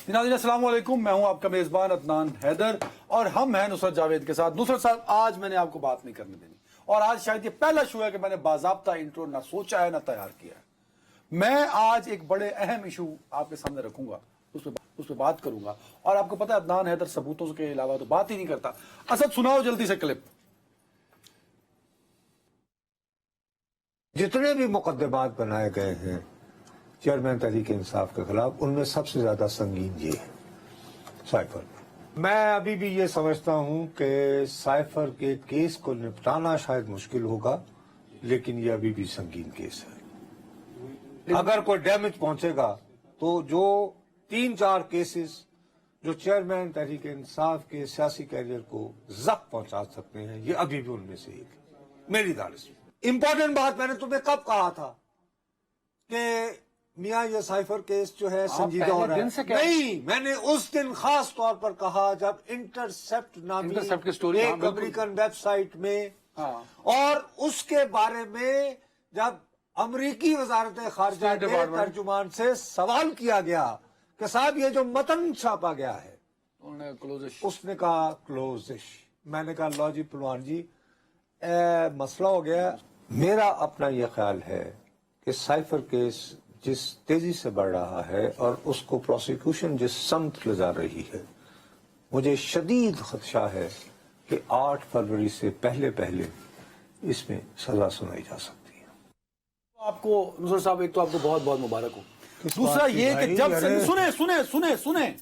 नाज़रीन अस्सलाम वालेकुम, मैं हूं आपका मेज़बान अदनान हैदर और हम हैं नुसरत जावेद के साथ। नुसरत साहब, आज मैंने आपको बात नहीं करने देनी और आज शायद ये पहला शो है कि मैंने बाज़ाब्ता इंट्रो ना सोचा है ना तैयार किया है। मैं आज एक बड़े अहम इशू आपके सामने रखूंगा, उस पर बात करूंगा और आपको पता है अदनान हैदर सबूतों के अलावा तो बात ही नहीं करता। असद सुनाओ जल्दी से क्लिप। जितने भी मुकदमात बनाए गए हैं चेयरमैन तहरीक इंसाफ के खिलाफ, उनमें सबसे ज्यादा संगीन ये है साइफर। मैं अभी भी ये समझता हूं कि साइफर के केस को निपटाना शायद मुश्किल होगा, लेकिन ये अभी भी संगीन केस है। अगर कोई डैमेज पहुंचेगा तो जो 3-4 केसेस जो चेयरमैन तहरीक इंसाफ के सियासी कैरियर को जख्म पहुंचा सकते हैं, ये अभी भी उनमें से एक है मेरी दानिश में। इंपॉर्टेंट बात मैंने तुम्हें कब कहा था कि मियां ये साइफर केस जो है संजीदा हो रहा है? नहीं, मैंने उस दिन खास तौर पर कहा जब इंटरसेप्ट नामी एक अमेरिकन वेबसाइट में और उसके बारे में जब अमरीकी वजारत खारजा के तर्जुमान से सवाल किया गया कि साहब ये जो मतन छापा गया है, उसने कहा क्लोजिश। मैंने कहा लो जी पलवान जी, मसला हो गया। मेरा अपना ये ख्याल है कि साइफर केस जिस तेजी से बढ़ रहा है और उसको प्रोसिक्यूशन जिस समत ले जा रही है, मुझे शदीद खदशा है कि 8 फरवरी से पहले इसमें सजा सुनाई जा सकती है। आपको नुसरत साहब, एक तो आपको बहुत बहुत मुबारक हो। दूसरा ये कि जब से सुने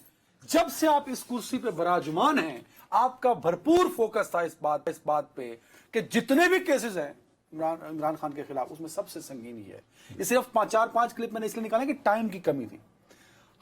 जब से आप इस कुर्सी पे बराजुमान हैं, आपका भरपूर फोकस था इस बात पे कि जितने भी केसेस हैं इमरान खान के खिलाफ, उसमें सबसे संगीन ही है। ये सिर्फ 4-5 क्लिप मैंने इसलिए निकाला कि टाइम की कमी थी।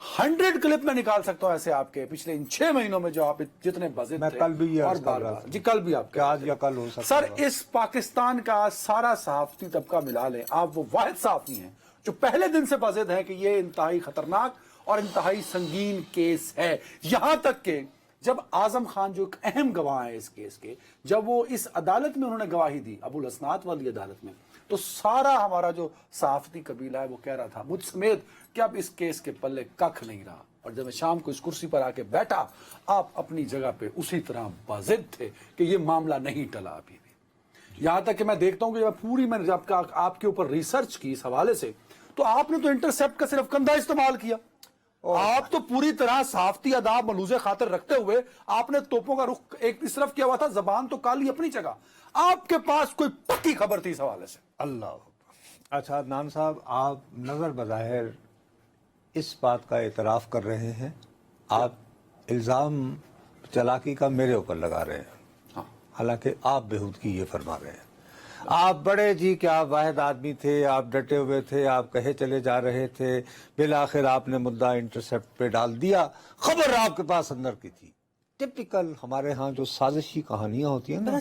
100 क्लिप मैं निकाल सकता हूं ऐसे आपके पिछले इन 6 महीनों में जो आप जितने बजे थे। कल भी और बार जी कल भी आपके आज या कल हो सकता सर, इस पाकिस्तान का सारा सहाफती तबका मिला लें, आप वो वाहिद सहाफी हैं जो पहले दिन से बाज़िद है कि ये इंतहाई खतरनाक और इंतहाई संगीन केस है। यहां तक कि जब आजम खान जो एक अहम गवाह है इस केस के, जब वो इस अदालत में उन्होंने गवाही दी, अबुल हसनात वाली अदालत में, तो सारा हमारा जो सहाफती कबीला है वो कह रहा था मुझ समेत कि अब इस केस के पल्ले कख नहीं रहा। और जब मैं शाम को इस कुर्सी पर आके बैठा, आप अपनी जगह पे उसी तरह बाजिद थे कि ये मामला नहीं टला अभी भी। यहां तक कि मैं देखता हूं कि जब पूरी मैंने जब आपके ऊपर रिसर्च की इस हवाले से, तो आपने तो इंटरसेप्ट का सिर्फ कंधा इस्तेमाल किया। आप तो पूरी तरह साफ्ती अदाब मलूजे खातिर रखते हुए आपने तोपों का रुख एक इस तरफ किया हुआ था, जबान तो काली अपनी जगह। आपके पास कोई पक्की खबर थी इस हवाले से? अल्लाह। अच्छा अदनान साहब, आप नजर बज़ाहिर इस बात का एतराफ कर रहे हैं, आप इल्जाम चालाकी का मेरे ऊपर लगा रहे हैं, हालांकि आप बेहूदगी ये फरमा रहे हैं। आप बड़े जी कि आप वाहिद आदमी थे, आप डटे हुए थे, आप कहे चले जा रहे थे, बिल आखिर आपने मुद्दा इंटरसेप्ट पे डाल दिया। खबर आपके पास अंदर की थी। टिपिकल हमारे यहाँ जो साजिशी कहानियां होती हैं ना,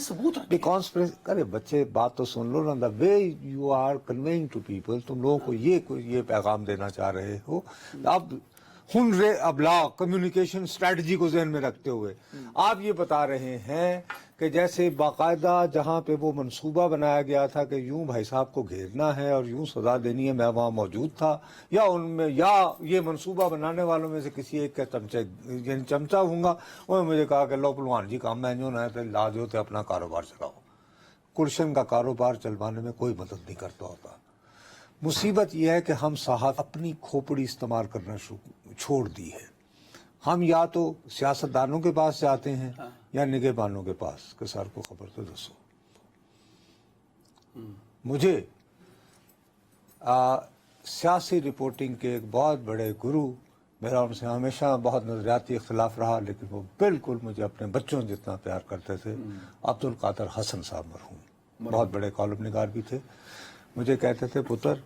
अरे बच्चे बात तो सुन लो ना। The way you are conveying to people, तुम लोगों को ये पैगाम देना चाह रहे हो, अब हुनरे अबलाग कम्युनिकेशन स्ट्रेटजी को जहन में रखते हुए आप ये बता रहे हैं कि जैसे बाकायदा जहां पे वो मंसूबा बनाया गया था कि यूं भाई साहब को घेरना है और यूं सजा देनी है, मैं वहां मौजूद था, या उनमें या ये मंसूबा बनाने वालों में से किसी एक का चमचा हूँगा। उन्होंने मुझे कहा कि लो पलवान जी काम मैं जो ना ला दो तो अपना कारोबार चलाओ। कुर्शन का कारोबार चलवाने में कोई मदद नहीं करता होता। मुसीबत यह है कि हम साहब अपनी खोपड़ी इस्तेमाल करना छोड़ दी है। हम या तो सियासतदानों के पास जाते हैं या निगहबानों के पास कि सर को खबर तो दसो। मुझे सियासी रिपोर्टिंग के एक बहुत बड़े गुरु, मेरा उनसे हमेशा बहुत नजरियाती इख्तिलाफ रहा, लेकिन वो बिल्कुल मुझे अपने बच्चों जितना प्यार करते थे, अब्दुल कादर हसन साहब मरहूम, बहुत बड़े कॉलम निगार भी थे। मुझे कहते थे पुत्र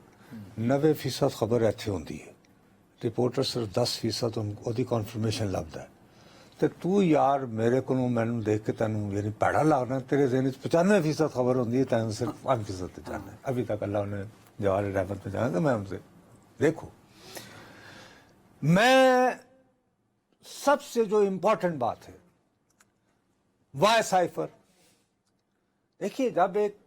90% खबर इत्थे होंदी है, रिपोर्टर सिर्फ 10% ਉਹਦੀ कन्फर्मेशन लभदा है। तो तू यार मेरे को मैनू देख के तेन यानी भैड़ा लगना, तेरे जहन 95% खबर होंदी है, तेन सिर्फ 5% जाना है। अभी तक अल्लाह ने जवाहर रहमत में जाना, तो मैं उनसे देखो, मैं सबसे जो इम्पोर्टेंट बात है वाई साइफर, देखिए जब एक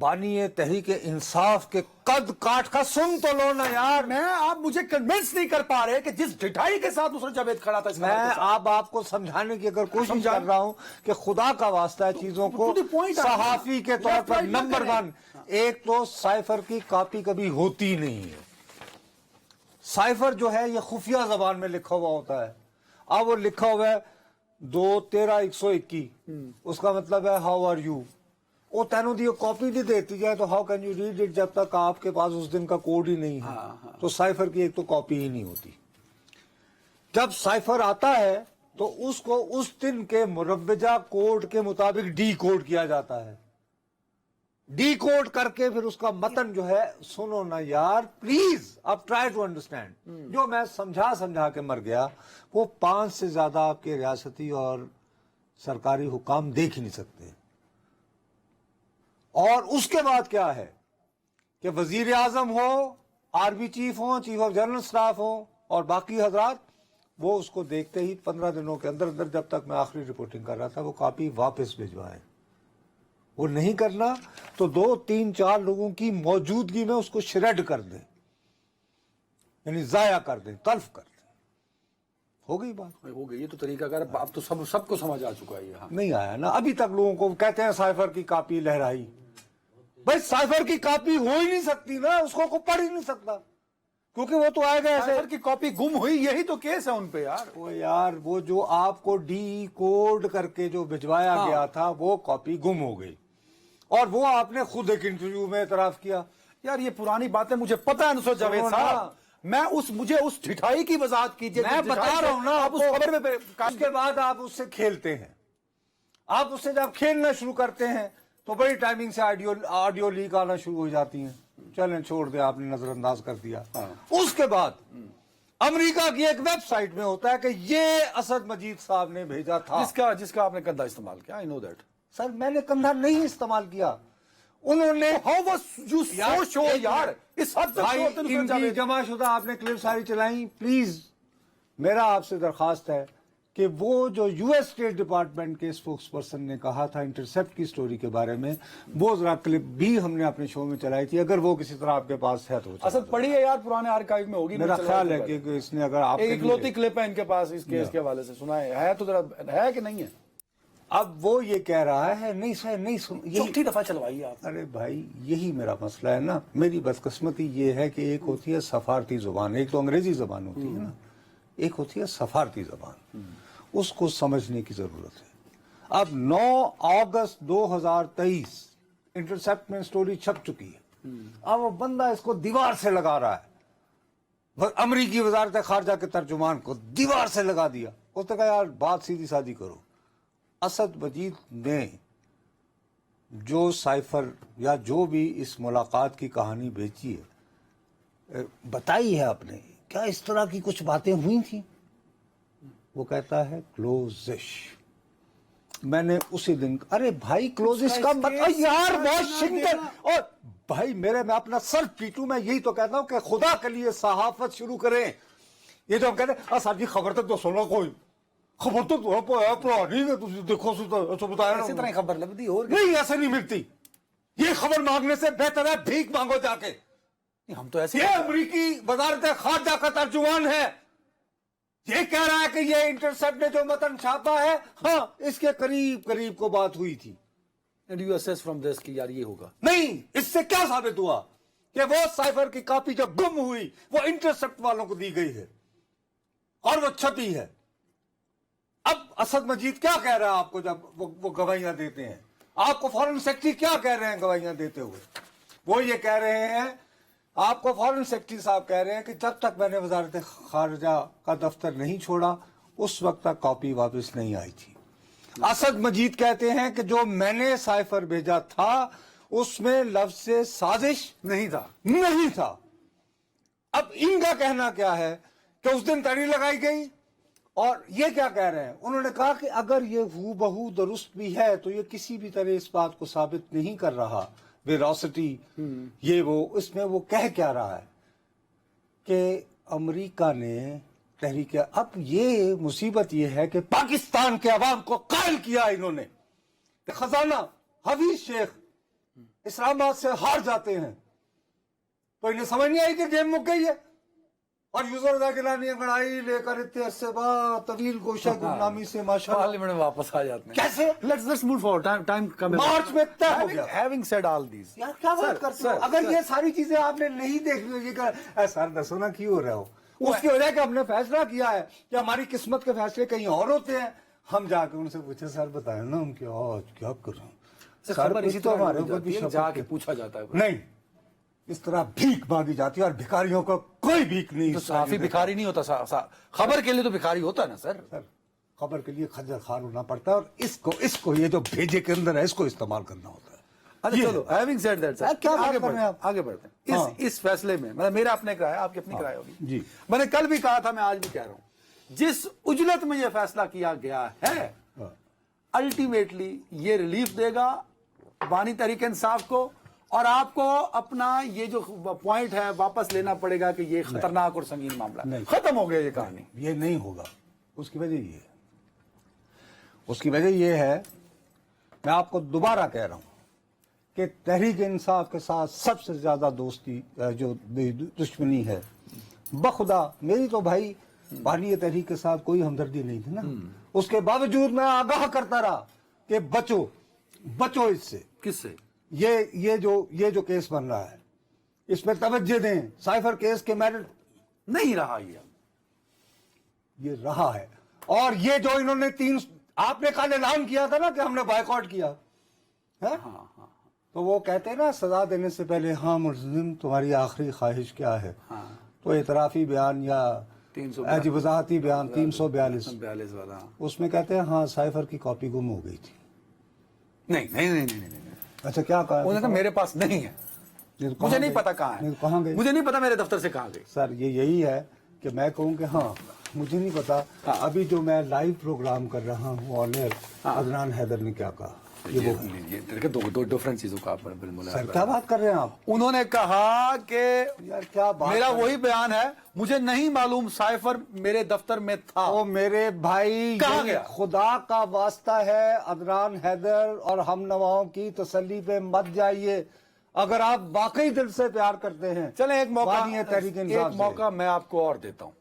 बानी तहरीक इंसाफ के कद काट का सुन तो लो ना यार। मैं आप मुझे कन्विंस नहीं कर पा रहे कि जिस ढिठाई के साथ नुसरत जावेद खड़ा था इस मैं खबर के साथ। आपको समझाने की अगर कोशिश कर रहा हूं कि खुदा का वास्ता है चीजों को to the point आ रहा है। सहाफी के तौर Left पर right मत नंबर करें। 1, एक तो साइफर की कॉपी कभी होती नहीं है। साइफर जो है ये खुफिया जबान में लिखा हुआ होता है। अब वो लिखा हुआ है 2-13-121, उसका मतलब है हाउ आर यू। वो तेनों दी कॉपी नहीं देती जाए तो how can you read it जब तक आपके पास उस दिन का कोड ही नहीं है। तो साइफर की एक तो कॉपी ही नहीं होती। जब साइफर आता है तो उसको उस दिन के मुरव्वजा कोड के मुताबिक डी कोड किया जाता है। डी कोड करके फिर उसका मतन जो है, सुनो ना यार प्लीज, अब ट्राई टू अंडरस्टैंड। जो मैं समझा के मर गया वो 5 से ज्यादा आपके रियासती और सरकारी हुकाम देख ही नहीं सकते। और उसके बाद क्या है कि वजीर आजम हो, आर्मी चीफ हो, चीफ ऑफ जनरल स्टाफ हो और बाकी हजरात, वो उसको देखते ही 15 दिनों के अंदर अंदर, जब तक मैं आखिरी रिपोर्टिंग कर रहा था, वो कॉपी वापस भिजवाएं। वो नहीं करना तो 2-3-4 लोगों की मौजूदगी में उसको श्रेड कर दें, यानी जाया कर दें, तल्फ कर दें। हो गई बात। हो गई। ये तो तरीका कर, अब तो सबको समझ आ चुका है ये। हाँ। नहीं आया ना अभी तक। लोगों को कहते हैं साइफर की कॉपी लहराई। भाई साइफर की कॉपी हो ही नहीं सकती ना, उसको कोई पढ़ ही नहीं सकता, क्योंकि वो तो आएगा ऐसे। साइफर की कॉपी गुम हुई, यही तो केस है उन पे यार। वो यार वो जो आपको डी कोड करके जो भिजवाया गया था वो कॉपी गुम हो गई, और वो आपने खुद एक इंटरव्यू में एतराफ किया। यार ये पुरानी बातें मुझे पता है नुसरत जावेद साहब। मुझे उस ठिठाई की वजाहत कीजिए। मैं बता रहा हूं ना, आप उस खबर में उसके बाद आप उससे खेलते हैं। आप उससे जब खेलना शुरू करते हैं तो बड़ी टाइमिंग से ऑडियो लीक आना शुरू हो जाती हैं। चलें छोड़ दें, आपने नजरअंदाज कर दिया। उसके बाद अमेरिका की एक वेबसाइट में होता है कि ये असद मजीद साहब ने भेजा था, जिसका आपने कंधा इस्तेमाल किया। I know that. सर मैंने कंधा नहीं इस्तेमाल किया, उन्होंने how was you so show यार। इस हद तक भाई शो होते नुसरत इनकी जावेद। जमाशुदा आपने क्लिप सारी चलाई। प्लीज मेरा आपसे दरखास्त है कि वो जो यूएस स्टेट डिपार्टमेंट के स्पोक्स पर्सन ने कहा था इंटरसेप्ट की स्टोरी के बारे में, वो जरा क्लिप भी हमने अपने शो में चलाई थी। अगर वो किसी तरह आपके पास है तो असद पढ़ी है यार, पुराने आर्काइव में होगी। मेरा ख्याल है कि इसने, अगर आप एक इकलौती क्लिप है इनके पास इस केस के हवाले से, सुना है तो जरा है कि नहीं है। अब वो ये कह रहा है नहीं सर नहीं सुन, चौथी दफा चलवाइए आप। अरे भाई यही मेरा मसला है ना। मेरी बदकिस्मती ये है कि एक होती है सफारती जुबान, एक तो अंग्रेजी जुबान होती है ना, एक होती है सफारती जुबान। उसको समझने की जरूरत है। अब 9 अगस्त 2023 इंटरसेप्ट में स्टोरी छप चुकी है। अब वो बंदा इसको दीवार से लगा रहा है। अमरीकी वजारत खारजा के तर्जुमान को दीवार से लगा दिया। उसने कहा यार बात सीधी सादी करो। असद मजीद ने जो साइफर या जो भी इस मुलाकात की कहानी बेची है, बताई है आपने, क्या इस तरह की कुछ बातें हुई थी? वो कहता है क्लोजिश। मैंने उसी दिन, अरे भाई क्लोजिश का मतलब यार वॉशिंगटन, और भाई मेरे में अपना सर पीटू, मैं यही तो कहता हूं कि खुदा के लिए सहाफत शुरू करें। ये तो हम कहते हैं साहब जी खबर तक तो सुनो, कोई खबर तो पुरानी है, देखो तो बताया इसी तरह खबर लगती और नहीं, ऐसे नहीं मिलती। ये खबर मांगने से बेहतर है भीख मांगो जाके। हम तो ऐसे ये अमरीकी वजारत खारजा का तर्जुमान है, ये कह रहा है कि ये इंटरसेप्ट ने जो मतन छापा है, हाँ इसके करीब करीब को बात हुई थी। And you assess from this कि यार ये होगा नहीं। इससे क्या साबित हुआ कि वो साइफर की कॉपी जो गुम हुई वो इंटरसेप्ट वालों को दी गई है और वो छपी है। अब असद मजीद क्या कह रहा है आपको जब वो गवाहियां देते हैं? आपको फॉरेन सेक्रेटरी क्या कह रहे हैं गवाहियां देते हुए? वो ये कह रहे हैं, आपको फॉरेन सेक्रेटरी साहब कह रहे हैं कि जब तक मैंने वजारत खारजा का दफ्तर नहीं छोड़ा उस वक्त तक कॉपी वापस नहीं आई थी। असद मजीद कहते हैं कि जो मैंने साइफर भेजा था उसमें लफ्ज से साजिश नहीं था। अब इनका कहना क्या है कि उस दिन तड़ी लगाई गई, और ये क्या कह रहे हैं? उन्होंने कहा कि अगर ये हूबहू दुरुस्त भी है तो ये किसी भी तरह इस बात को साबित नहीं कर रहा, वेरोसिटी ये वो, इसमें वो कह क्या रहा है कि अमेरिका ने तहरीक, अब ये मुसीबत ये है कि पाकिस्तान के अवाम को कायल किया इन्होंने। खजाना हफीज शेख इस्लामाबाद से हार जाते हैं तो इन्हें समझ नहीं आई कि गेम मुक गई है, और यूसुफ गिलानी अंगड़ाई लेकर इतने अरसे बाद तवील गोशा गुमनामी से माशाअल्लाह पार्लियामेंट में वापस आ जाते हैं। कैसे? लेट्स मूव फॉरवर्ड, टाइम कम है। मार्च में तय हो गया। हैविंग सेड ऑल दीस, यार क्या बात करते हो? अगर ये सारी चीजें आपने नहीं देख ली, ये सर दसो ना क्यों हो रहा हो, उसकी वजह कि हमने फैसला किया है कि हमारी किस्मत के फैसले कहीं और होते हैं। हम जाके उनसे पूछे, सर बताए ना हम क्या कर रहे हैं? खबर इसी तो हमारे ऊपर भी जाके पूछा जाता है। नहीं, इस तरह भीख मांगी जाती है, और भिखारियों को कोई भीख नहीं। तो साफी भिखारी नहीं होता, खबर के लिए तो भिखारी होता है ना सर। सर खबर के लिए खज्जर खार होना पड़ता है, और इसको ये जो भेजे के अंदर है इसको इस्तेमाल करना होता है। अच्छा चलो, हैविंग सेड दैट सर, क्या आगे बात कर रहे हैं आप? आगे बढ़ते हैं। हाँ। इस फैसले में मतलब मेरा अपने राय, आपकी अपनी राय होगी जी। मैंने कल भी कहा था, मैं आज भी कह रहा हूं, जिस उजलत में यह फैसला किया गया है, अल्टीमेटली ये रिलीफ देगा बानी तहरीक इंसाफ को, और आपको अपना ये जो पॉइंट है वापस लेना पड़ेगा कि ये खतरनाक और संगीन मामला है। खत्म हो गया ये कहानी। ये नहीं होगा। उसकी वजह ये है, मैं आपको दोबारा कह रहा हूं कि तहरीक इंसाफ के साथ सबसे ज्यादा दोस्ती जो दुश्मनी है, बखुदा मेरी तो भाई बानी तहरीक के साथ कोई हमदर्दी नहीं थी ना, उसके बावजूद मैं आगाह करता रहा कि बचो इससे। किससे? ये जो केस बन रहा है इसमें तवज्जो दें। साइफर केस के मेरिट नहीं रहा ये रहा है, और ये जो इन्होंने आपने कल ऐलान किया था ना कि हमने बायकॉट किया है? हाँ। तो वो कहते हैं ना सजा देने से पहले, हाँ मुल्जिम तुम्हारी आखिरी ख्वाहिश क्या है? हाँ। तो एतराफी बयान या वजाहती बयान 342 वाला, उसमें कहते हैं हाँ साइफर की कॉपी गुम हो गई थी। नहीं। अच्छा क्या कहा? उन्होंने कहा मेरे पास नहीं है, मुझे नहीं पता कहाँ है। कहाँ गई? मुझे नहीं पता मेरे दफ्तर से कहाँ गई। सर यही है कि मैं कहूँ कि हाँ मुझे नहीं पता। हाँ। अभी जो मैं लाइव प्रोग्राम कर रहा हूँ ऑन एयर, अदनान हैदर ने क्या कहा? ये दो डिफरेंट चीजों का सर क्या बात कर रहे हैं आप? उन्होंने कहा कि यार क्या बात, मेरा वही बयान है, मुझे नहीं मालूम साइफर मेरे दफ्तर में था। ओ मेरे भाई, कहाँ गया? खुदा का वास्ता है, अदनान हैदर और हम नवाओं की तसल्ली पे मत जाइए। अगर आप वाकई दिल से प्यार करते हैं, चले एक मौका मैं आपको और देता हूं।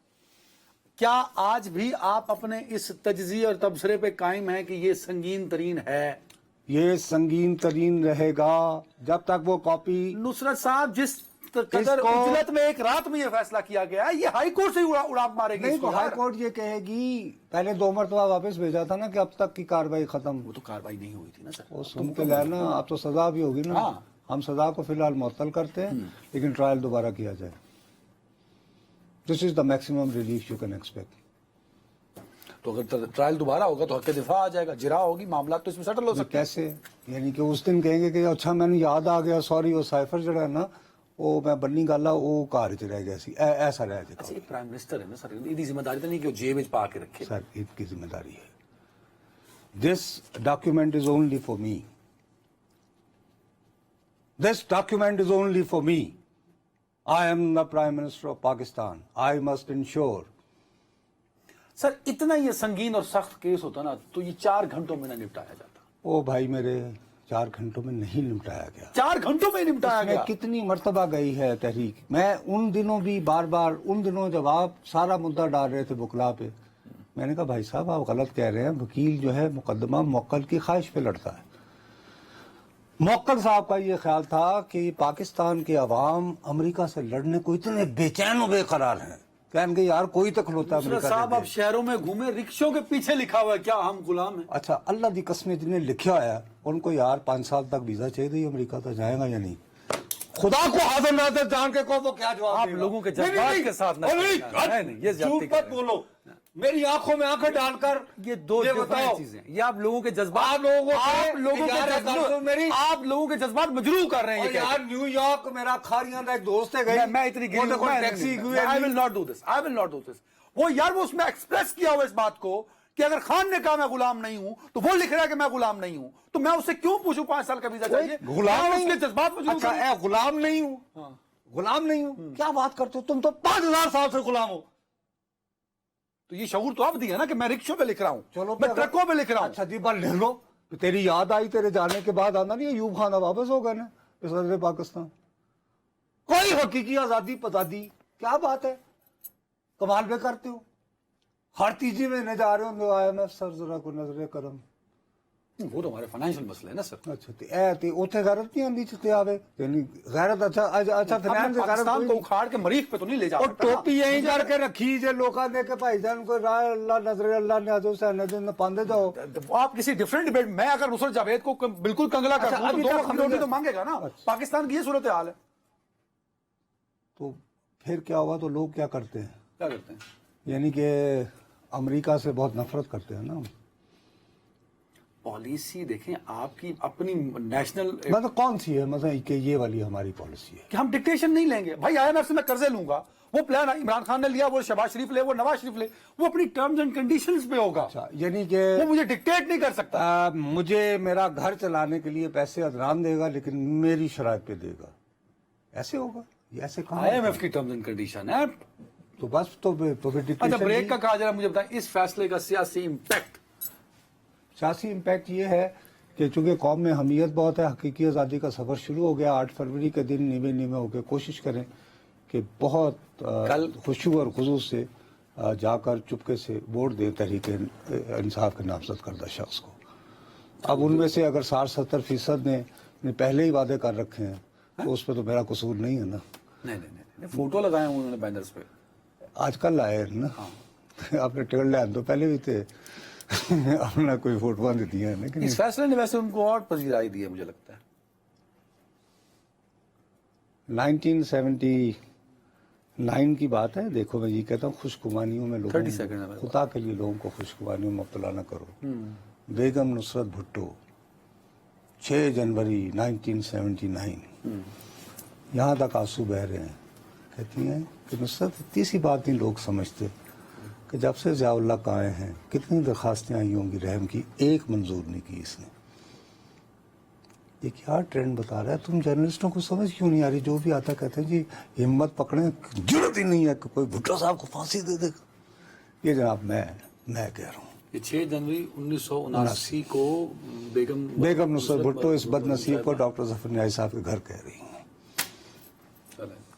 क्या आज भी आप अपने इस तजज़िये और तबसरे पे कायम हैं कि ये संगीन तरीन है? ये संगीन तरीन रहेगा जब तक वो कॉपी। नुसरत साहब, जिस कदर उजलत में एक रात में ये फैसला किया गया है, ये हाई कोर्ट से उड़ाप मारेगी। नहीं तो हाई कोर्ट ये कहेगी, पहले 2 मरतबा वापस भेजा था ना कि अब तक की कार्रवाई खत्म। वो तो कार्रवाई नहीं हुई थी ना सर, वो सुन के लाया ना, अब तो सजा भी होगी ना। हाँ। हम सजा को फिलहाल मुअत्तल करते हैं, लेकिन ट्रायल दोबारा किया जाए। This is the maximum relief you can expect. तो अगर ट्रायल दोबारा होगा तो हक दिफा आ जाएगा, जिरा होगी, मामला तो इसमें सेटल हो सकता है। कैसे? यानी कि उस दिन कहेंगे कि अच्छा मैंने याद आ गया, सॉरी वो साइफर जड़ा है ना, वो मैं बन्नी गाला वो कार च रह गया सी, ऐसा रह जाएगा। अच्छा, प्राइम मिनिस्टर है ना सर, इसकी जिम्मेदारी तो नहीं कि वो जेब में पा के रखे। सर इसकी जिम्मेदारी है। This document is only for me. This document is only for me. I am the prime minister of Pakistan. I must ensure. Sir इतना ये संगीन और सख्त केस होता ना तो ये 4 घंटों में ना निपटाया जाता। ओ भाई मेरे, 4 घंटों में नहीं निपटाया गया। 4 घंटों में निपटाया गया। कितनी मर्तबा गई है तहरीक। मैं उन दिनों भी बार उन दिनों जब आप सारा मुद्दा डाल रहे थे बुकला पे, मैंने कहा भाई साहब आप गलत कह रहे हैं। वकील जो है मुकदमा मौक्कल की ख्वाहिश पे लड़ता है। मौक्कल साहब का ये ख्याल था कि पाकिस्तान के अवाम अमेरिका से लड़ने को इतने बेचैन और बेकरार हैं, कहेंगे यार कोई तक होता है अमेरिका साहब। आप शहरों में घूमे, रिक्शों के पीछे लिखा हुआ है क्या हम गुलाम हैं? अच्छा अल्लाह दी कसम, जिन्हें लिखा है उनको यार 5 साल तक वीजा चाहिए, अमेरिका तो जाएगा या नहीं? खुदा को हाजिर नाज़िर जान के को क्या जवाब? आप लोगों के जज्बात के साथ नहीं, ये झूठ मत बोलो। मेरी आंखों में आंखें डालकर ये 2 डिफरेंट चीजें। ये आप लोगों के जज्बात, आप लोगों के जज्बात मजरूह कर रहे हैं। यार न्यूयॉर्क मेरा खारियां का एक दोस्त है, मैं इतनी taxi I will not do this. वो यार वो उसमें एक्सप्रेस किया हुआ इस बात को कि अगर खान ने कहा मैं गुलाम नहीं हूं तो वो लिख रहा है कि मैं गुलाम नहीं हूं, तो मैं उससे क्यों पूछूं 5 साल का वीजा चाहिए? गुलाम उसके जज्बात मजरूह। अच्छा गुलाम नहीं हूं, गुलाम नहीं हूं, क्या बात करते हो तुम? तो 5000 साल से गुलाम हो। तो ये शऊर तो आप दिया ना कि मैं रिक्शों पे लिख रहा हूं, चलो मैं ट्रकों पे लिख रहा हूं। अच्छा जी बात लिख लो, तेरी याद आई तेरे जाने के बाद, आना नहीं अयूब खान वापस हो गए ना सदर पाकिस्तान। कोई हकीकी आजादी पजादी क्या बात है, कमाल पे करते हो। हर तीसरी महीने जा रहे हो IMF सर जरा को नजरे करम। वो तो हमारे फाइनेंशियल मसले है ना सर। अच्छा ते उत्थे गैरत नहीं आंदी चिते आवे यानी गैरत। अच्छा अच्छा फाइनेंस पाकिस्तान को उखाड़ के मरीख पे तो नहीं ले जा और सकता ना। टोपी यहीं करके रखी जे लोका ने के भाई जान को राह अल्लाह नजरे अल्लाह ने आजो से दिन पांदे जाओ। आप किसी डिफरेंट डिबेट, मैं अगर नुसरत जावेद को बिल्कुल कंगला कर दूं अभी तो तक दो वक्त रोटी तो मांगेगा ना। पाकिस्तान की ये सूरत हाल है। तो फिर क्या हुआ, तो लोग क्या करते हैं, क्या करते हैं? यानी कि अमेरिका से बहुत नफरत करते हैं ना। पॉलिसी देखें आपकी अपनी नेशनल, मतलब कौन सी है, मतलब कि ये वाली हमारी पॉलिसी है कि हम डिक्टेशन नहीं लेंगे भाई। IMF से मैं कर्जे लूंगा, वो प्लान इमरान खान ने लिया, वो शहबाज शरीफ ले, वो नवाज शरीफ ले, वो अपनी टर्म्स एंड कंडीशंस पे होगा। अच्छा, यानी कि वो मुझे डिक्टेट नहीं कर सकता। मुझे मेरा घर चलाने के लिए पैसे अदरान देगा लेकिन मेरी शराइत पे देगा, ऐसे होगा? ये ऐसे कहाँ IMF की टर्म्स एंड कंडीशन है। तो बस तो फिर अच्छा डिक्टेशन ब्रेक का कहा जरा मुझे बताएं, इस फैसले का सियासी इम्पैक्ट। सियासी इम्पैक्ट ये है कि चूंकि कौम में हमीयत बहुत है, हकीकी आज़ादी का सफ़र शुरू हो गया। 8 फरवरी के दिन नीवे नीवे होकर कोशिश करें कि बहुत कल खुशू और खुजू से जाकर चुपके से वोट दें तहरीक इंसाफ के नामजद करदा शख्स को। अब उनमें से अगर 60-70% ने पहले ही वादे कर रखे हैं तो उस पर तो मेरा कसूर नहीं है ना। नहीं, फोटो लगाए हैं उन्होंने बैनर्स पे, आजकल लाए हैं ना। आपने टिकट ले तो पहले भी थे अपना कोई फोटो देती है, लेकिन इस फैसले ने वैसे उनको और पजीराई दी है मुझे लगता है। 1979 की बात है। देखो मैं ये कहता हूँ खुशगुमानियों में लोगों 30 सेकंड है, खुदा के लिए लोगों को खुशगुमानियों में मुब्तला न करो। बेगम नुसरत भुट्टो 6 जनवरी 1979, यहाँ तक आंसू बह रहे हैं। कहती हैं कि नुसरत इतनी सी बात नहीं लोग समझते कि जब से ज़ियाउल्लाह का आए हैं कितनी दरखास्तें आई होंगी रहम की, एक मंजूर नहीं की इसने। ये क्या ट्रेंड बता रहा है? तुम जर्नलिस्टों को समझ क्यों नहीं आ रही? जो भी आता कहते हैं जी हिम्मत पकड़े, जरूरत ही नहीं है कि कोई भुट्टो साहब को फांसी दे देगा। ये जनाब मैं कह रहा हूँ, ये 6 जनवरी 1979 को बेगम नुसरत भुट्टो इस बदनसीब को डॉक्टर जफर न्याजी साहब के घर कह रही हैं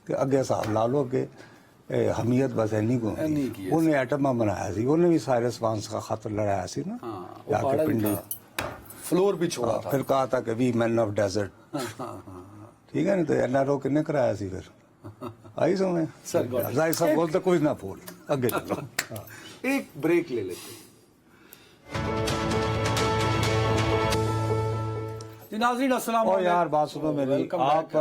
कि अगे साहब ला लो अगे हमीयत बस एनी को उन्हें एटमा बनाया सी, उन्हें भी साइरस वांस का खातर लड़ाया सी ना, जाके पिंडी फ्लोर भी छोड़ा था, फिर कहा था कि वी मैन ऑफ डेजर्ट। ठीक है नहीं तो NRO किन्ने कराया सी फिर आई समझ जाहिर साहब बोलते कुछ ना बोल अगे चलो। एक ब्रेक ले लेते जी। नाज़रीन अस्सलाम ओ यार बात सुनो मेरी, आप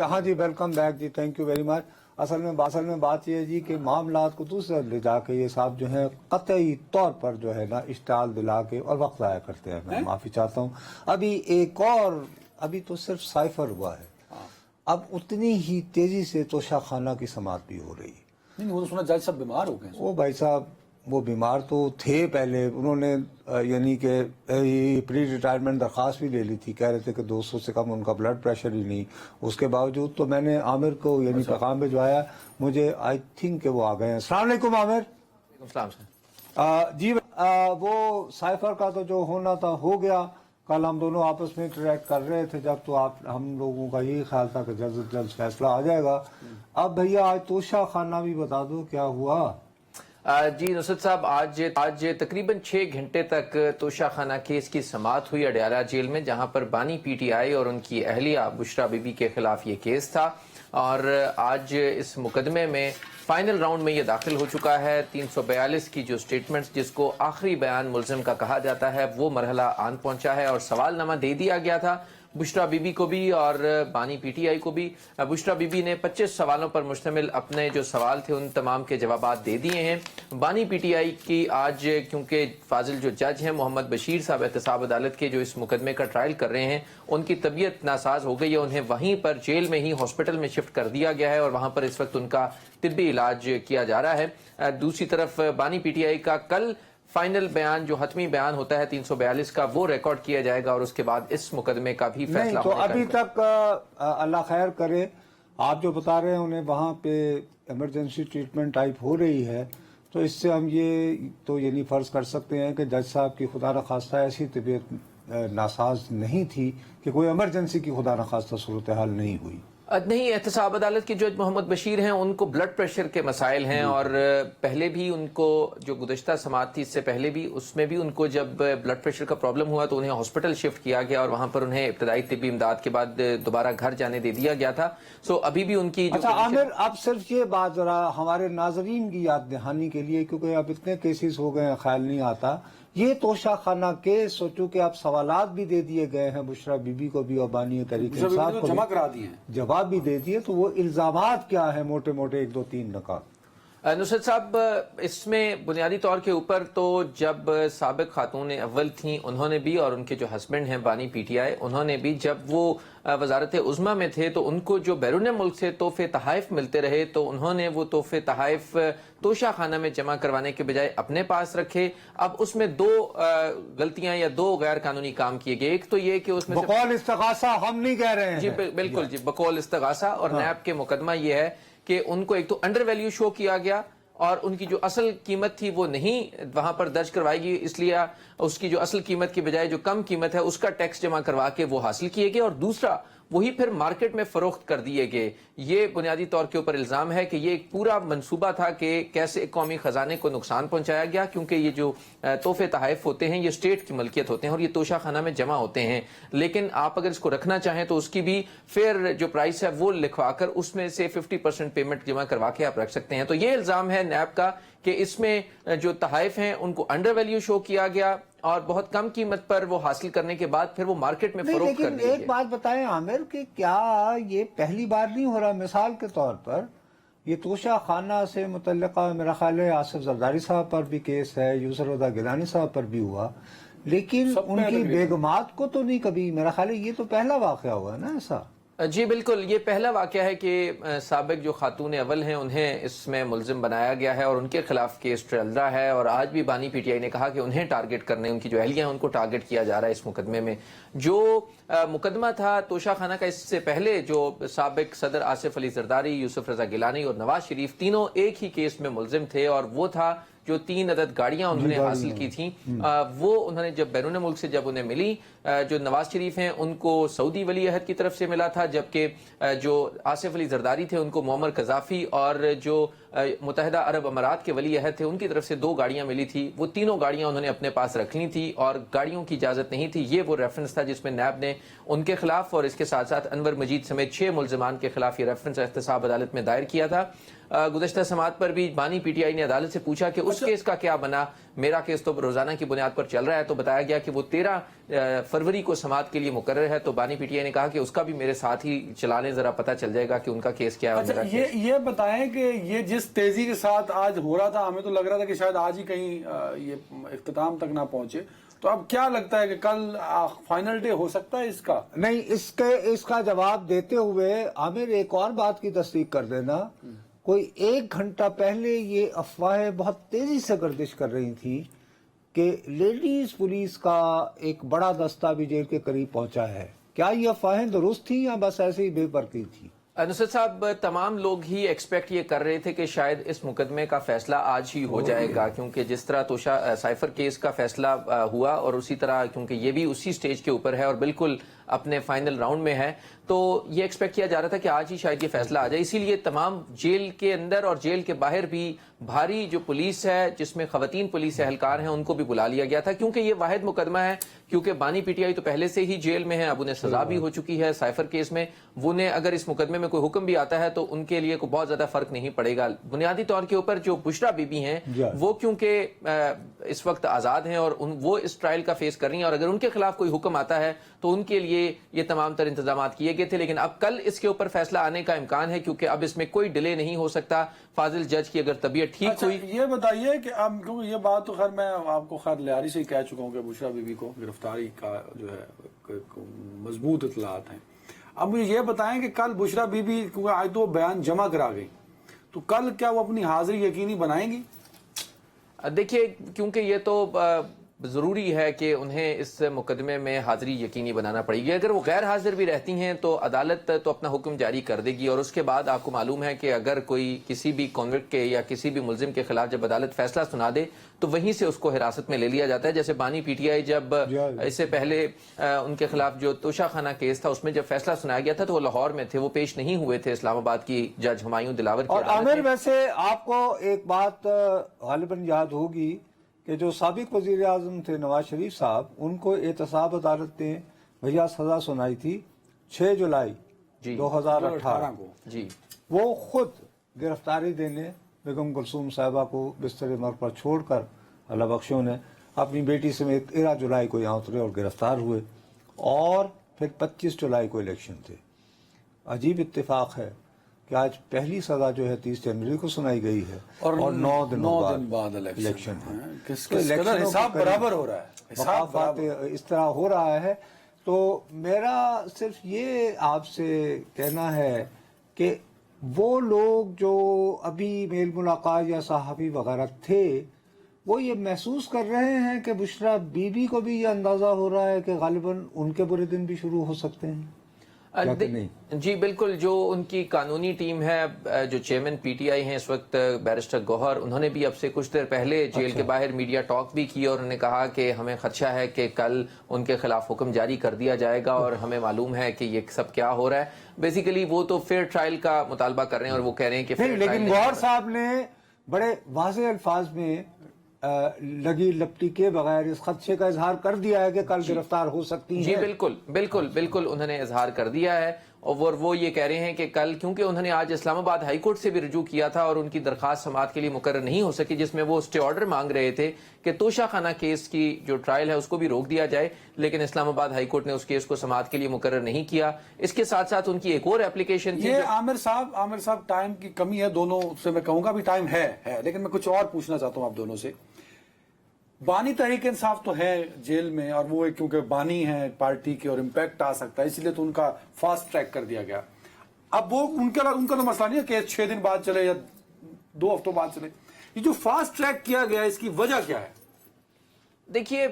हाँ जी वेलकम बैक जी, थैंक यू वेरी मच। असल में बात ये है जी कि मामलात को दूसरे ले जाके ये साहब जो है कतई तौर पर जो है ना इश्ताल दिला के और वक्त ज़ाया करते हैं। मैं माफ़ी चाहता हूँ। अभी एक और, अभी तो सिर्फ साइफर हुआ है, अब उतनी ही तेजी से तोशा खाना की समात भी हो रही है। नहीं, वो तो सुना जज साहब बीमार हो गए। वो भाई साहब वो बीमार तो थे पहले, उन्होंने यानी कि प्री रिटायरमेंट दरख्वास्त भी ले ली थी, कह रहे थे कि 200 से कम उनका ब्लड प्रेशर ही नहीं। उसके बावजूद तो मैंने आमिर को यानी पैगाम भिजवाया, मुझे आई थिंक कि वो आ गए हैं। अस्सलाम वालेकुम आमिर। जी वो साइफर का तो जो होना था हो गया, कल हम दोनों आपस में इंटरेक्ट कर रहे थे जब, तो हम लोगों का यही ख्याल था कि जल्द जल्द फैसला आ जाएगा। अब भैया आज तोशा खाना भी बता दो क्या हुआ। जी नुसरत साहब, आज तकरीबन 6 घंटे तक तोशा खाना केस की समाअत हुई अडयाला जेल में, जहां पर बानी PTI और उनकी अहलिया बुशरा बीबी के खिलाफ ये केस था। और आज इस मुकदमे में फाइनल राउंड में ये दाखिल हो चुका है। 342 की जो स्टेटमेंट्स जिसको आखिरी बयान मुल्जिम का कहा जाता है वो मरहला आन पहुंचा है और सवालनामा दे दिया गया था बुशरा बीबी को भी और बानी PTI को भी। बुशरा बीबी ने 25 सवालों पर मुश्तमिल अपने जो सवाल थे उन तमाम के जवाबात दे दिए हैं। बानी PTI की आज, क्योंकि फाजिल जो जज हैं मोहम्मद बशीर साहब एहतसाब अदालत के जो इस मुकदमे का ट्रायल कर रहे हैं, उनकी तबीयत नासाज हो गई है, उन्हें वहीं पर जेल में ही हॉस्पिटल में शिफ्ट कर दिया गया है और वहां पर इस वक्त उनका तिब्बी इलाज किया जा रहा है। दूसरी तरफ बानी PTI का कल फाइनल बयान जो हतमी बयान होता है 342 का, वो रिकॉर्ड किया जाएगा और उसके बाद इस मुकदमे का भी फैसला तो अभी तक अल्लाह खैर करे, आप जो बता रहे हैं उन्हें वहाँ पे इमरजेंसी ट्रीटमेंट टाइप हो रही है, تو اس سے ہم یہ تو یعنی فرض کر سکتے ہیں کہ جج صاحب کی خدا نخواستہ ایسی طبیعت ناساز نہیں تھی کہ کوئی ایمرجنسی کی خدا نخواستہ صورتحال نہیں ہوئی. نہیں، احتساب عدالت کے جج محمد بشیر ہیں، ان کو بلڈ پریشر کے مسائل ہیں، اور پہلے بھی ان کو جو گزشتہ سماعت تھی اس سے پہلے بھی اس میں بھی ان کو جب بلڈ پریشر کا پرابلم ہوا تو انہیں ہاسپٹل شفٹ کیا گیا اور وہاں پر انہیں ابتدائی طبی امداد کے بعد دوبارہ گھر جانے دے دیا گیا تھا. سو ابھی بھی ان کی اچھا عامر، اب صرف یہ بات ذرا ہمارے ناظرین کی یاد دہانی کے لیے، کیونکہ اب اتنے کیسز ہو گئے ہیں خیال نہیں آتا، یہ توشہ خانہ کیس سوچو کہ اب سوالات بھی دے دیے گئے ہیں بشرا بی بی کو بھی اور بانی تحریک انصاف کو جمع بھی، کرا دیے ہیں، جواب بھی دے دیے، تو وہ الزامات کیا ہیں موٹے موٹے 1 2 3 نکات؟ نصرت صاحب، اس میں بنیادی طور کے اوپر تو جب سابق خاتون اول تھیں انہوں نے بھی، اور ان کے جو ہسبینڈ ہیں بانی پی ٹی آئی، انہوں نے بھی جب وہ وزارت عظمیٰ میں تھے تو ان کو جو بیرون ملک سے تحفے تحائف ملتے رہے تو انہوں نے وہ تحفے تحائف توشہ خانہ میں جمع کروانے کے بجائے اپنے پاس رکھے. اب اس میں 2 غلطیاں یا 2 غیر قانونی کام کیے گئے. ایک تو یہ کہ اس میں بقول استغاثہ ہم نہیں کہہ رہے ہیں، جی بالکل جی، بقول استغاثہ، اور نیب کے مقدمہ یہ ہے کہ ان کو ایک تو انڈر ویلیو شو کیا گیا اور ان کی جو اصل قیمت تھی وہ نہیں وہاں پر درج کروائی گئی، اس لیے اس کی جو اصل قیمت کی بجائے جو کم قیمت ہے اس کا ٹیکس جمع کروا کے وہ حاصل کیے گئے، اور دوسرا وہی پھر مارکیٹ میں فروخت کر دیے گئے. یہ بنیادی طور کے اوپر الزام ہے کہ یہ ایک پورا منصوبہ تھا کہ کیسے قومی خزانے کو نقصان پہنچایا گیا، کیونکہ یہ جو تحفے تحائف ہوتے ہیں یہ اسٹیٹ کی ملکیت ہوتے ہیں اور یہ توشہ خانہ میں جمع ہوتے ہیں، لیکن آپ اگر اس کو رکھنا چاہیں تو اس کی بھی فیئر جو پرائس ہے وہ لکھوا کر اس میں سے 50% پیمنٹ جمع کروا کے آپ رکھ سکتے ہیں. تو یہ الزام ہے نیب کا کہ اس میں جو تحائف ہیں ان کو انڈر ویلیو شو کیا گیا اور بہت کم قیمت پر وہ حاصل کرنے کے بعد پھر وہ مارکیٹ میں فروخت کر دیے. ایک بات بتائیں عامر کہ کیا یہ پہلی بار نہیں ہو رہا؟ مثال کے طور پر یہ توشہ خانہ سے متعلقہ میرا خیال ہے آصف زرداری صاحب پر بھی کیس ہے، یوسر رضا گیلانی صاحب پر بھی ہوا، لیکن ان کی بیگمات کو تو نہیں کبھی. میرا خیال ہے یہ تو پہلا واقعہ ہوا ہے نا ایسا؟ جی بالکل، یہ پہلا واقعہ ہے کہ سابق جو خاتون اول ہیں انہیں اس میں ملزم بنایا گیا ہے اور ان کے خلاف کیس چل رہا ہے، اور آج بھی بانی پی ٹی آئی نے کہا کہ انہیں ٹارگٹ کرنے، ان کی جو اہلیہ ہیں ان کو ٹارگٹ کیا جا رہا ہے اس مقدمے میں. جو مقدمہ تھا توشہ خانہ کا اس سے پہلے، جو سابق صدر آصف علی زرداری، یوسف رضا گیلانی اور نواز شریف تینوں ایک ہی کیس میں ملزم تھے، اور وہ تھا جو 3 عدد گاڑیاں انہوں نے حاصل کی تھیں. وہ انہوں نے جب بیرون ملک سے جب انہیں ملی، جو نواز شریف ہیں ان کو سعودی ولی عہد کی طرف سے ملا تھا، جبکہ جو آصف علی زرداری تھے ان کو معمر قذافی اور جو متحدہ عرب امارات کے ولی عہد تھے ان کی طرف سے 2 گاڑیاں ملی تھی. وہ تینوں گاڑیاں انہوں نے اپنے پاس رکھ لی تھی اور گاڑیوں کی اجازت نہیں تھی. یہ وہ ریفرنس تھا جس میں نیب نے ان کے خلاف اور اس کے ساتھ ساتھ انور مجید سمیت 6 ملزمان کے خلاف یہ ریفرنس احتساب عدالت میں دائر کیا تھا. گزشتہ سماعت پر بھی بانی پی ٹی آئی نے عدالت سے پوچھا کہ اس کیس کا کیا بنا. میرا کیس تو روزانہ کی بنیاد پر چل رہا ہے، تو بتایا گیا کہ وہ 13 فروری کو سماعت کے لیے مقرر ہے. تو بانی پی ٹی آئی نے کہا کہ اس کا بھی میرے ساتھ ہی چلا لیں، ذرا پتہ چل جائے گا کہ ان کا کیس کیا ہے. یہ بتائیں کہ یہ جس تیزی کے ساتھ آج ہو رہا تھا، ہمیں تو لگ رہا تھا کہ شاید آج ہی کہیں یہ اختتام تک نہ پہنچے، تو اب کیا لگتا ہے کہ کل فائنل ڈے ہو سکتا ہے اس کا؟ نہیں، اس کا جواب دیتے ہوئے عامر ایک اور بات کی تصدیق کر دینا. کوئی 1 گھنٹہ پہلے یہ افواہیں بہت تیزی سے گردش کر رہی تھی کہ لیڈیز پولیس کا ایک بڑا دستہ بھی جیل کے قریب پہنچا ہے. کیا یہ افواہیں درست تھیں یا بس ایسے ہی بے برقی تھی؟ نصرت صاحب، تمام لوگ ہی ایکسپیکٹ یہ کر رہے تھے کہ شاید اس مقدمے کا فیصلہ آج ہی ہو جائے گا، کیونکہ جس طرح توشہ سائفر کیس کا فیصلہ ہوا اور اسی طرح کیونکہ یہ بھی اسی سٹیج کے اوپر ہے اور بالکل اپنے فائنل راؤنڈ میں ہے، تو یہ ایکسپیکٹ کیا جا رہا تھا کہ آج ہی شاید یہ فیصلہ آ جائے. اسی لیے تمام جیل کے اندر اور جیل کے باہر بھی بھاری جو پولیس ہے، جس میں خواتین پولیس اہلکار ہیں، ان کو بھی بلا لیا گیا تھا، کیونکہ یہ واحد مقدمہ ہے. کیونکہ بانی پی ٹی آئی تو پہلے سے ہی جیل میں ہے، اب انہیں سزا بھی ہو چکی ہے سائفر کیس میں. انہیں اگر اس مقدمے میں کوئی حکم بھی آتا ہے تو ان کے لیے کوئی بہت زیادہ فرق نہیں پڑے گا. بنیادی طور کے اوپر جو بشرا بی بی ہیں وہ کیونکہ اس وقت آزاد ہیں اور وہ اس ٹرائل کا فیس کر رہی ہیں، اور اگر ان کے خلاف کوئی حکم آتا ہے تو ان کے لیے یہ تمام تر انتظامات کیے گئے تھے. لیکن اب کل اس کے اوپر فیصلہ آنے کا امکان ہے، کیونکہ اب اس میں کوئی ڈیلے نہیں ہو سکتا. فاضل جج کی اگر طبیعت ٹھیک ہوئی. یہ بتائیے کہ اب کیونکہ یہ بات تو خیر میں آپ کو خیر لیاری سے ہی کہہ چکا ہوں کہ بشرا بی بی کو گرفتاری کا جو ہے مضبوط اطلاعات ہیں. اب مجھے یہ بتائیں کہ کل بشرا بی بی کیونکہ آج تو بیان جمع کرا گئی، تو کل کیا وہ اپنی حاضری یقینی بنائیں گی؟ دیکھیے، کیونکہ یہ تو ضروری ہے کہ انہیں اس مقدمے میں حاضری یقینی بنانا پڑے گی. اگر وہ غیر حاضر بھی رہتی ہیں تو عدالت تو اپنا حکم جاری کر دے گی, اور اس کے بعد آپ کو معلوم ہے کہ اگر کوئی کسی بھی کنوکٹ کے یا کسی بھی ملزم کے خلاف جب عدالت فیصلہ سنا دے تو وہیں سے اس کو حراست میں لے لیا جاتا ہے. جیسے بانی پی ٹی آئی جب اس سے پہلے ان کے خلاف جو توشہ خانہ کیس تھا اس میں جب فیصلہ سنایا گیا تھا تو وہ لاہور میں تھے, وہ پیش نہیں ہوئے تھے اسلام آباد کی جج ہمایوں دلاور کی. اور عامر ویسے آپ کو ایک بات غالباً یاد ہوگی کہ جو سابق وزیر اعظم تھے نواز شریف صاحب, ان کو احتساب عدالت نے بھیا سزا سنائی تھی 6 جولائی 2018 کو. جی وہ خود گرفتاری دینے بیگم کلثوم صاحبہ کو بستر مرگ پر چھوڑ کر اللہ بخشوں نے اپنی بیٹی سمیت 13 جولائی کو یہاں اترے اور گرفتار ہوئے, اور پھر 25 جولائی کو الیکشن تھے. عجیب اتفاق ہے کہ آج پہلی سزا جو ہے 30 جنوری کو سنائی گئی ہے اور 9 دن بعد الیکشن ہے. کس قدر حساب برابر ہو رہا ہے, حساب برابر اس طرح ہو رہا ہے. تو میرا صرف یہ آپ سے کہنا ہے کہ وہ لوگ جو ابھی میل ملاقات یا صحافی وغیرہ تھے وہ یہ محسوس کر رہے ہیں کہ بشرا بی بی کو بھی یہ اندازہ ہو رہا ہے کہ غالباً ان کے برے دن بھی شروع ہو سکتے ہیں. جی بالکل, جو ان کی قانونی ٹیم ہے, جو چیئرمین پی ٹی آئی ہیں اس وقت بیرسٹر گوہر, انہوں نے بھی اب سے کچھ دیر پہلے جیل کے باہر میڈیا ٹاک بھی کی اور انہوں نے کہا کہ ہمیں خدشہ ہے کہ کل ان کے خلاف حکم جاری کر دیا جائے گا اور ہمیں معلوم ہے کہ یہ سب کیا ہو رہا ہے. بیسیکلی وہ تو فیئر ٹرائل کا مطالبہ کر رہے ہیں اور وہ کہہ رہے ہیں کہ نہیں, لیکن گوہر صاحب نے بڑے واضح الفاظ میں لگی لپٹی کے بغیر اس خدشے کا اظہار کر دیا ہے کہ کل گرفتار ہو سکتی ہیں. جی بالکل انہوں نے اظہار کر دیا ہے, اور وہ یہ کہہ رہے ہیں کہ کل, کیونکہ انہوں نے آج اسلام آباد ہائی کورٹ سے بھی رجوع کیا تھا اور ان کی درخواست سماعت کے لیے مقرر نہیں ہو سکی, جس میں وہ اسٹے آرڈر مانگ رہے تھے کہ توشہ خانہ کیس کی جو ٹرائل ہے اس کو بھی روک دیا جائے, لیکن اسلام آباد ہائی کورٹ نے اس کیس کو سماعت کے لیے مقرر نہیں کیا. اس کے ساتھ ساتھ ان کی ایک اور اپلیکیشن تھی. یہ عامر صاحب ٹائم کی کمی ہے, دونوں سے میں کہوں گا بھی ٹائم ہے, لیکن میں کچھ اور پوچھنا چاہتا ہوں آپ دونوں سے. بانی تحریک انصاف تو ہے جیل میں, اور وہ کیونکہ بانی ہے پارٹی کے اور امپیکٹ آ سکتا ہے, اس لیے تو ان کا فاسٹ ٹریک کر دیا گیا. اب وہ ان کا تو مسئلہ نہیں ہے کہ 6 دن بعد چلے یا 2 ہفتوں بعد چلے. یہ جو فاسٹ ٹریک کیا گیا اس کی وجہ کیا ہے؟ دیکھیے,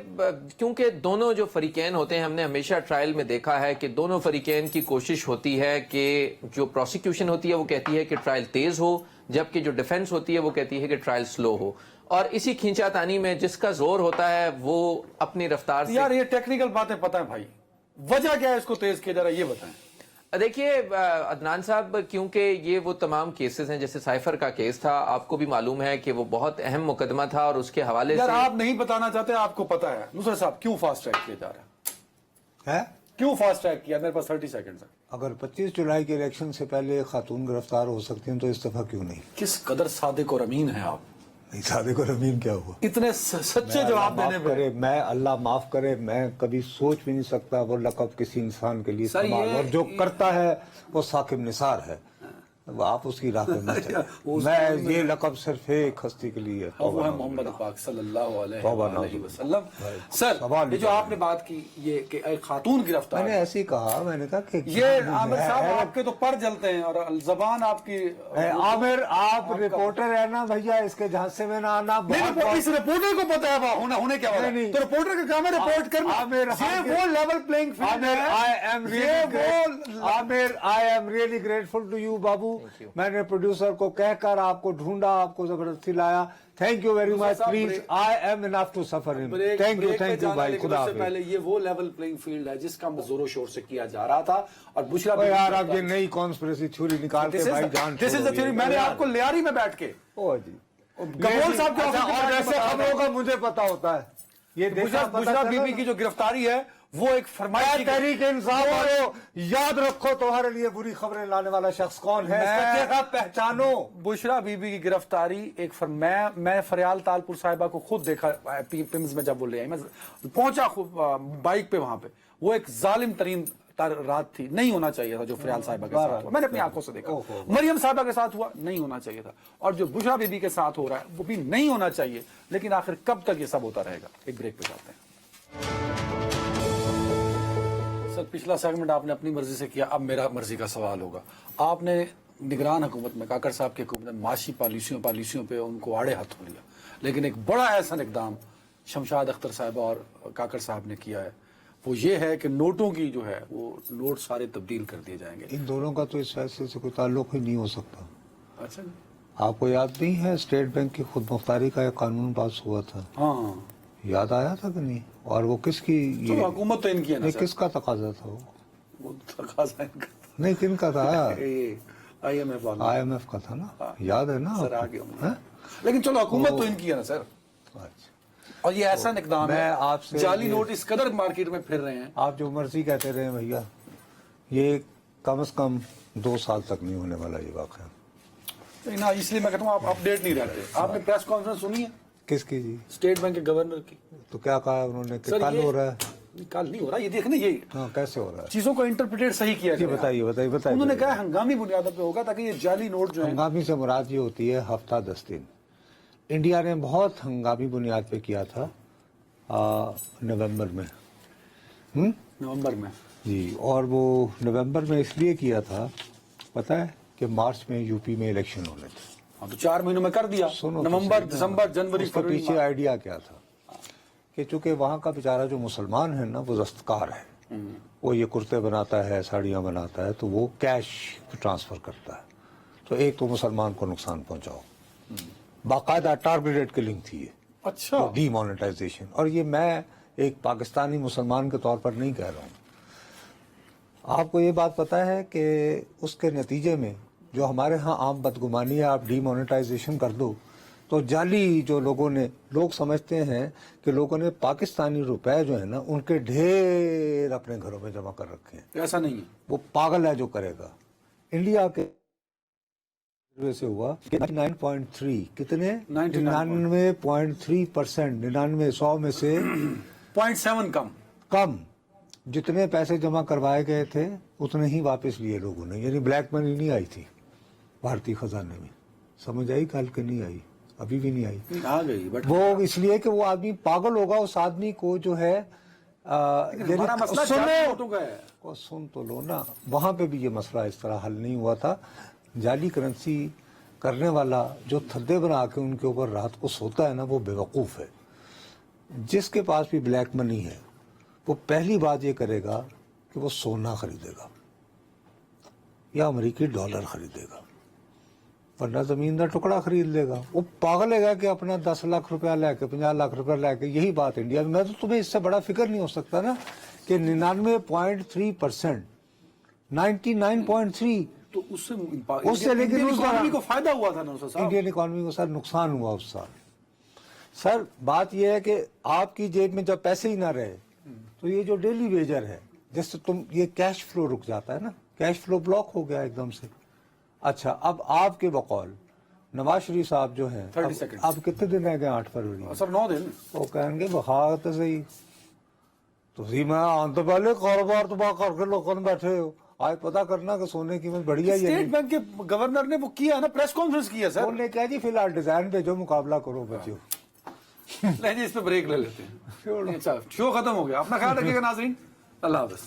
کیونکہ دونوں جو فریقین ہوتے ہیں, ہم نے ہمیشہ ٹرائل میں دیکھا ہے کہ دونوں فریقین کی کوشش ہوتی ہے کہ جو پروسیکیوشن ہوتی ہے وہ کہتی ہے کہ ٹرائل تیز ہو, جبکہ جو ڈیفنس ہوتی ہے وہ کہتی ہے کہ ٹرائل سلو ہو, اور اسی کھینچا تانی میں جس کا زور ہوتا ہے وہ اپنی رفتار سے. یار یہ ٹیکنیکل باتیں پتہ ہیں بھائی, وجہ کیا ہے اس کو تیز کیا جا رہا ہے یہ بتائیں. دیکھیے عدنان صاحب, کیونکہ یہ وہ تمام کیسز ہیں, جیسے سائفر کا کیس تھا, آپ کو بھی معلوم ہے کہ وہ بہت اہم مقدمہ تھا, اور اس کے حوالے سے یار آپ نہیں بتانا چاہتے, آپ کو پتا ہے. نصرت صاحب کیوں فاسٹ ٹریک کیا جا رہا ہے؟ کیوں فاسٹ ٹریک کیا؟ میرے پاس 30 سیکنڈ ہے. اگر 25 جولائی کے الیکشن سے پہلے خاتون گرفتار ہو سکتی ہیں تو اس دفعہ کیوں نہیں؟ کس قدر صادق اور امین ہیں آپ. صادق اور امین کیا ہوا؟ اتنے سچے جواب دینے پہ. میں اللہ معاف کرے, میں کبھی سوچ بھی نہیں سکتا وہ لقب کسی انسان کے لیے استعمال, اور جو کرتا ہے وہ ثاقب نثار ہے. آپ اس کی راہ پہ مت چلیں. میں یہ لقب صرف ایک ہستی کے لیے, وہ ہے محمد پاک صلی اللہ علیہ وسلم. سر یہ جو آپ نے بات کی یہ کہ ایک خاتون گرفتار, میں نے ایسے ہی کہا, میں نے کہا کہ یہ عامر صاحب آپ کے تو پر جلتے ہیں اور زبان آپ کی. عامر آپ رپورٹر ہے نا بھیا, اس کے جھانسے میں نہ آنا. اس رپورٹر کو پتا ہے ہونے کیا ہوتا ہے, تو رپورٹر کا کام ہے رپورٹ کرنا. یہ وہ لیول پلینگ فیلڈ ہے. Aamir I am really grateful to you babu. میں نے پروڈیوسر کو کہہ کر آپ کو ڈھونڈا, آپ کو زبردستی لایا. Thank you very much. Please I am enough to suffer. Thank you بھائی, خدا حافظ. پہلے یہ وہ لیول پلینگ فیلڈ ہے جس کا زور و شور سے کیا جا رہا تھا. اور بشرا یار آپ یہ نئی کانسپریسی تھیوری نکال کے بھائی جان, دس از دی تھیوری. میں نے آپ کو لیاری میں بیٹھ کے گبول صاحب اور ایسے خبروں کا مجھے پتا ہوتا ہے. یہ بشرا بی بی کی جو گرفتاری ہے وہ ایک فرمائش تحریک انصاف والو, یاد رکھو تمہارے لیے بری خبریں لانے والا شخص کون ہے, پہچانو. بشرا بی بی کی گرفتاری ایک میں فریال تالپور صاحبہ کو خود دیکھا پیمز میں, جب وہ لے آئی, میں پہنچا بائک پہ وہاں پہ. وہ ایک ظالم ترین رات تھی, نہیں ہونا چاہیے تھا جو فریال صاحبہ کے ساتھ ہوا. میں نے اپنی آنکھوں سے دیکھا. مریم صاحبہ کے ساتھ ہوا, نہیں ہونا چاہیے تھا. اور جو بشرا بی بی کے ساتھ ہو رہا ہے وہ بھی نہیں ہونا چاہیے. لیکن آخر کب تک یہ سب ہوتا رہے گا؟ ایک بریک پہ جاتے ہیں. سر پچھلا سیگمنٹ آپ نے اپنی مرضی سے کیا, اب میرا مرضی کا سوال ہوگا. آپ نے نگران حکومت میں, کاکڑ صاحب کی حکومت میں معاشی پالیسیوں پہ ان کو آڑے ہاتھوں لیا, لیکن ایک بڑا احسن اقدام शमशाद अख्तर साहब और काकड़ साहब ने किया है वो ये है कि नोटों की जो है वो नोट सारे तब्दील कर दिए जाएंगे। इन दोनों का तो इस फैसले से कोई ताल्लुक ही नहीं हो सकता। अच्छा, आपको याद नहीं है स्टेट बैंक की खुद मुख्तारी का एक कानून पास हुआ था? हाँ, याद आया था कि नहीं? और वो किसकी तो हुकूमत तो इनकी है ना नहीं, सर। किसका तकाजा था वो तकाजा इनका नहीं, किन का था? IMF वाला। IMF का था ना, याद है ना सर आपको? आगे होंगे। हैं? लेकिन चलो हुकूमत तो इनकी है ना सर। अच्छा। और ये ऐसा इकदाम मैं है, आपसे जाली ये- नोट इस कदर मार्केट में फिर रहे हैं। आप जो मर्जी कहते रहे भैया, ये कम से कम 2 साल तक नहीं होने वाला ये वाक़या। नहीं ना, इसलिए मैं कहता हूँ आप अपडेट नहीं रहते। आपने प्रेस कॉन्फ्रेंस सुनी है किसकी जी? स्टेट बैंक के गवर्नर की? तो क्या कहा उन्होंने कि सर, कल ये- हो रहा है? कल नहीं हो रहा, ये देखने ये हाँ, कैसे हो रहा है? चीजों को इंटरप्रिटेट सही किया जी गया। बताइए बताइए बताइए। उन्होंने कहा हंगामी बुनियादों पे होगा ताकि ये जाली नोट जो है। हंगामी से मुराद ये होती है हफ्ता 10 दिन। इंडिया ने बहुत हंगामी बुनियाद पे किया था नवंबर में। नवंबर में जी, और वो नवंबर में इसलिए किया था पता है कि मार्च में यूपी में इलेक्शन होने थे। हाँ, तो 4 महीनों में कर दिया। सुनो तो नवंबर, सही ना। दिसंबर, जनवरी, उसके फरवरी, पीछे मार्च। आइडिया क्या था कि चूंकि वहाँ का बेचारा जो मुसलमान है ना वो दस्तकार है, वो ये कुर्ते बनाता है, साड़ियाँ बनाता है, तो वो कैश ट्रांसफर करता है। तो एक तो मुसलमान को नुकसान पहुंचाओ, बाकायदा टारगेटेड किलिंग थी ये, अच्छा, तो डीमोनेटाइजेशन। और ये मैं एक पाकिस्तानी मुसलमान के तौर पर नहीं कह रहा हूँ। आपको ये बात पता है कि उसके नतीजे में जो हमारे यहाँ आम बदगुमानी है, आप डीमोनेटाइजेशन कर दो तो जाली जो लोग समझते हैं कि लोगों ने पाकिस्तानी रुपए जो है ना उनके ढेर अपने घरों में जमा कर रखे हैं। ऐसा नहीं है। वो पागल है जो करेगा। इंडिया के से हुआ कि 99.3 कितने 99.3%, 99 100 में से 0.7 कम जितने पैसे जमा करवाए गए थे उतने ही वापस लिए लोगों ने। यानी ब्लैक मनी नहीं आई थी भारतीय खजाने में। समझ आई? कल के नहीं आई, अभी भी नहीं आई। आ गई, बट वो इसलिए कि वो आदमी पागल होगा। उस आदमी को जो है हमारा मसला जाली नोटों का है। को सुन तो लो ना, वहां पे भी ये मसला इस तरह हल नहीं हुआ था। जाली करेंसी करने वाला जो थद्दे बना के उनके ऊपर रात को सोता है ना, वो बेवकूफ़ है। जिसके पास भी ब्लैक मनी है वो पहली बात ये करेगा कि वो सोना खरीदेगा या अमेरिकी डॉलर खरीदेगा, वरना जमीन का टुकड़ा खरीद लेगा। वो पागल है कि अपना 10 लाख रुपया लेके 50 लाख रुपया लेके। यही बात इंडिया में। मैं तो तुम्हें इससे बड़ा फिक्र नहीं हो सकता ना कि 99.3%, 99.3 तो उससे लेकिन इंडियन उस इकोनॉमी को फायदा हुआ था ना उससे साहब। इंडियन इकोनॉमी को सर नुकसान हुआ उस साल। सर बात यह है कि आपकी जेब में जब पैसे ही ना रहे तो ये जो डेली वेजर है, जैसे ये कैश फ्लो रुक जाता है ना, कैश फ्लो ब्लॉक हो गया एकदम से। अच्छा, अब आपके बकौल नवाज शरीफ साहब जो हैं, 30 सेकंड। अब कितने दिन रह गए? 8 फरवरी। सर 9 दिन। वो कहेंगे बखा तो सही, ਤੁਸੀਂ मैं आने तो पहले कारोबार तो करके लोगों ने बैठे हो, आज पता करना कि सोने की कीमत बढ़ी है या स्टेट नहीं। बैंक के गवर्नर ने वो किया ना, प्रेस कॉन्फ्रेंस किया सर। उन्होंने कहा जी फिलहाल डिजाइन भेजो, मुकाबला करो बच्चों। नहीं जी, इस पे ब्रेक ले लेते हैं। अच्छा, शो खत्म हो गया। अपना ख्याल रखिएगा नाजरीन। अल्लाह हाफ़िज़।